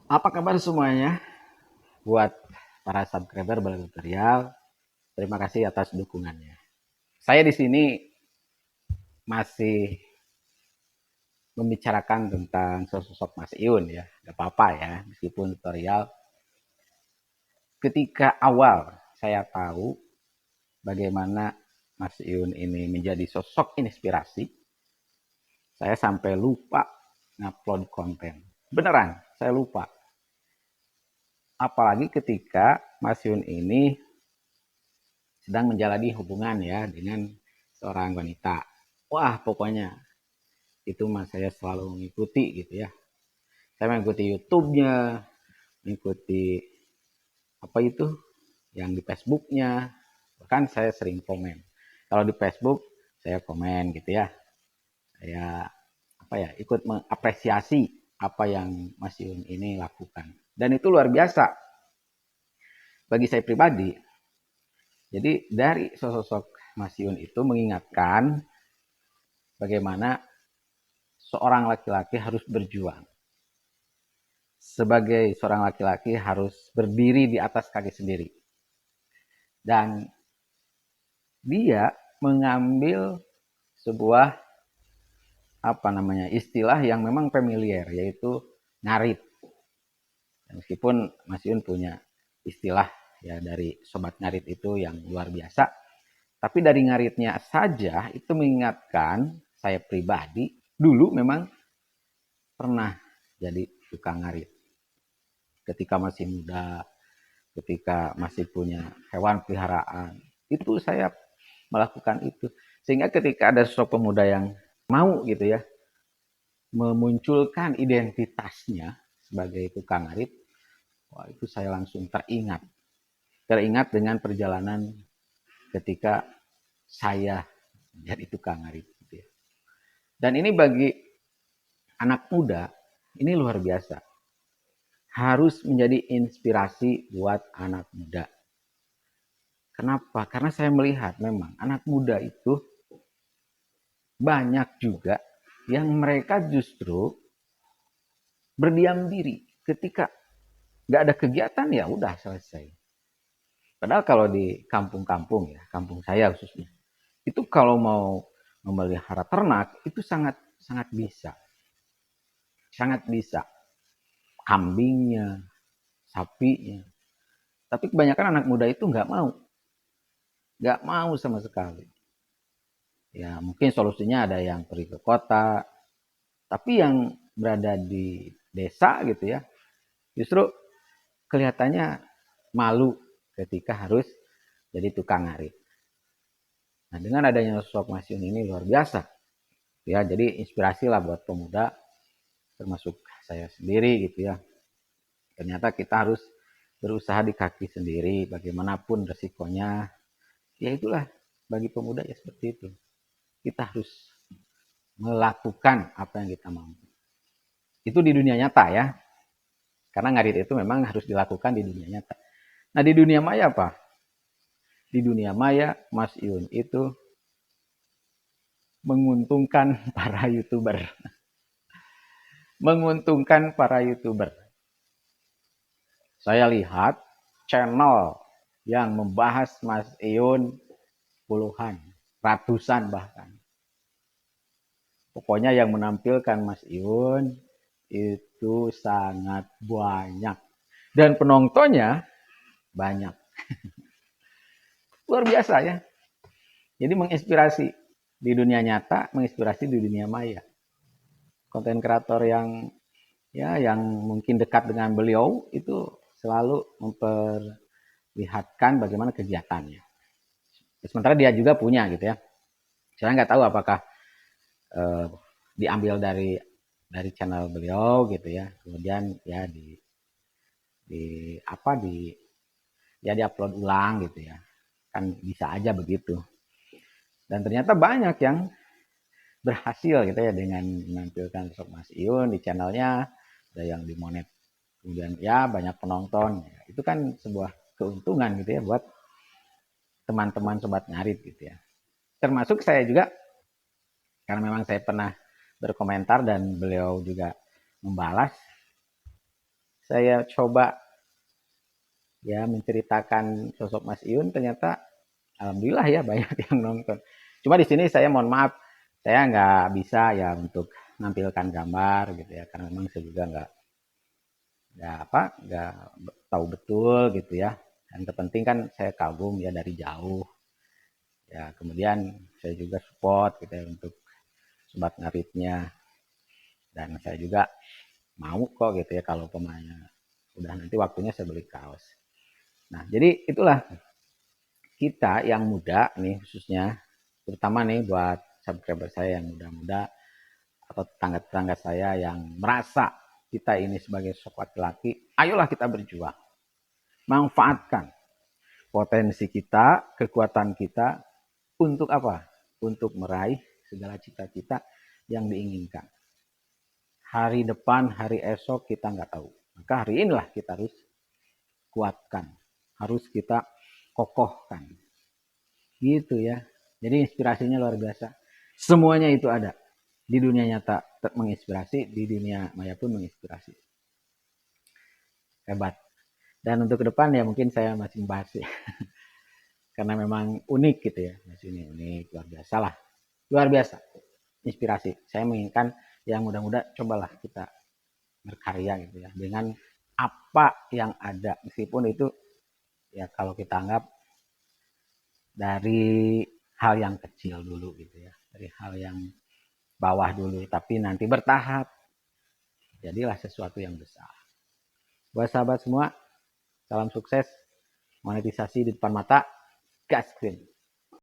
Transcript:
Apa kabar semuanya? Buat para subscriber Bala Tutorial, terima kasih atas dukungannya. Saya di sini masih membicarakan tentang sosok Mas Iun ya, gak apa-apa ya, meskipun tutorial. Ketika awal saya tahu bagaimana Mas Iun ini menjadi sosok inspirasi, saya sampai lupa ngupload konten. Beneran, saya lupa. Apalagi ketika Mas Iun ini sedang menjalani hubungan ya dengan seorang wanita. Wah, pokoknya itu mas saya selalu mengikuti gitu ya. Saya mengikuti YouTube-nya, mengikuti apa itu yang di Facebook-nya. Bahkan saya sering komen. Kalau di Facebook saya komen gitu ya. Saya apa ya, ikut mengapresiasi apa yang Mas Yun ini lakukan. Dan itu luar biasa bagi saya pribadi. Jadi dari sosok Mas Yun itu mengingatkan bagaimana seorang laki-laki harus berjuang. Sebagai seorang laki-laki harus berdiri di atas kaki sendiri. Dan dia mengambil sebuah apa namanya istilah yang memang familiar, yaitu ngarit. Meskipun Mas Yun punya istilah ya dari sobat ngarit itu yang luar biasa, tapi dari ngaritnya saja itu mengingatkan saya pribadi dulu memang pernah jadi tukang ngarit ketika masih muda, ketika masih punya hewan peliharaan. Itu saya melakukan itu. Sehingga ketika ada sosok pemuda yang mau gitu ya, memunculkan identitasnya sebagai tukang ngarit, wah itu saya langsung teringat. Teringat dengan perjalanan ketika saya jadi tukang ngarit. Gitu ya. Dan ini bagi anak muda, ini luar biasa. Harus menjadi inspirasi buat anak muda. Kenapa? Karena saya melihat memang anak muda itu banyak juga yang mereka justru berdiam diri ketika nggak ada kegiatan ya udah selesai. Padahal kalau di kampung-kampung ya, kampung saya khususnya, itu kalau mau memelihara ternak itu sangat sangat bisa, sangat bisa. Kambingnya, sapinya. Tapi kebanyakan anak muda itu nggak mau sama sekali. Ya mungkin solusinya ada yang pergi ke kota, tapi yang berada di desa gitu ya, justru kelihatannya malu ketika harus jadi tukang ngarit. Nah, dengan adanya sosok Mas Yun ini luar biasa. Ya, jadi inspirasi lah buat pemuda, termasuk saya sendiri gitu ya. Ternyata kita harus berusaha di kaki sendiri, bagaimanapun resikonya. Ya itulah, bagi pemuda ya seperti itu. Kita harus melakukan apa yang kita mampu. Itu di dunia nyata ya. Karena ngarit itu memang harus dilakukan di dunia nyata. Nah di dunia maya apa? Di dunia maya Mas Yun itu menguntungkan para YouTuber. Menguntungkan para YouTuber. Saya lihat channel yang membahas Mas Yun puluhan, ratusan bahkan. Pokoknya yang menampilkan Mas Yun itu sangat banyak. Dan penontonnya banyak. Luar biasa ya. Jadi menginspirasi di dunia nyata, menginspirasi di dunia maya. Konten kreator yang ya yang mungkin dekat dengan beliau itu selalu memperlihatkan bagaimana kegiatannya. Sementara dia juga punya gitu ya. Saya nggak tahu apakah eh, diambil dari channel beliau gitu ya. Kemudian ya di apa di ya diupload ulang gitu ya. Kan bisa aja begitu. Dan ternyata banyak yang berhasil gitu ya dengan menampilkan sosok Mas Iun di channelnya, ada yang dimonet, kemudian ya banyak penonton, ya, itu kan sebuah keuntungan gitu ya buat teman-teman sobat ngarit gitu ya. Termasuk saya juga karena memang saya pernah berkomentar dan beliau juga membalas, saya coba ya menceritakan sosok Mas Iun, ternyata alhamdulillah ya banyak yang nonton. Cuma di sini saya mohon maaf, saya nggak bisa ya untuk menampilkan gambar gitu ya, karena memang saya juga nggak tahu betul gitu ya. Yang terpenting kan saya kagum ya dari jauh. Ya kemudian saya juga support gitu ya untuk sobat ngaritnya, dan saya juga mau kok gitu ya kalau pemainnya udah nanti waktunya saya beli kaos. Nah jadi itulah kita yang muda nih khususnya, terutama nih buat subscriber saya yang muda-muda atau tetangga-tetangga saya yang merasa kita ini sebagai sosok laki-laki, ayolah kita berjuang. Manfaatkan potensi kita, kekuatan kita untuk apa? Untuk meraih segala cita-cita yang diinginkan. Hari depan, hari esok kita nggak tahu. Maka hari inilah kita harus kuatkan, harus kita kokohkan. Gitu ya. Jadi inspirasinya luar biasa. Semuanya itu ada. Di dunia nyata menginspirasi, di dunia maya pun menginspirasi. Hebat. Dan untuk ke depan ya mungkin saya masih membahas ya. Karena memang unik gitu ya. Masih ini unik, luar biasa lah. Luar biasa. Inspirasi. Saya menginginkan yang muda-muda cobalah kita berkarya gitu ya. Dengan apa yang ada. Meskipun itu ya kalau kita anggap dari hal yang kecil dulu gitu ya. Dari hal yang bawah dulu. Tapi nanti bertahap. Jadilah sesuatu yang besar. Buat sahabat semua, salam sukses, monetisasi di depan mata, gaskin.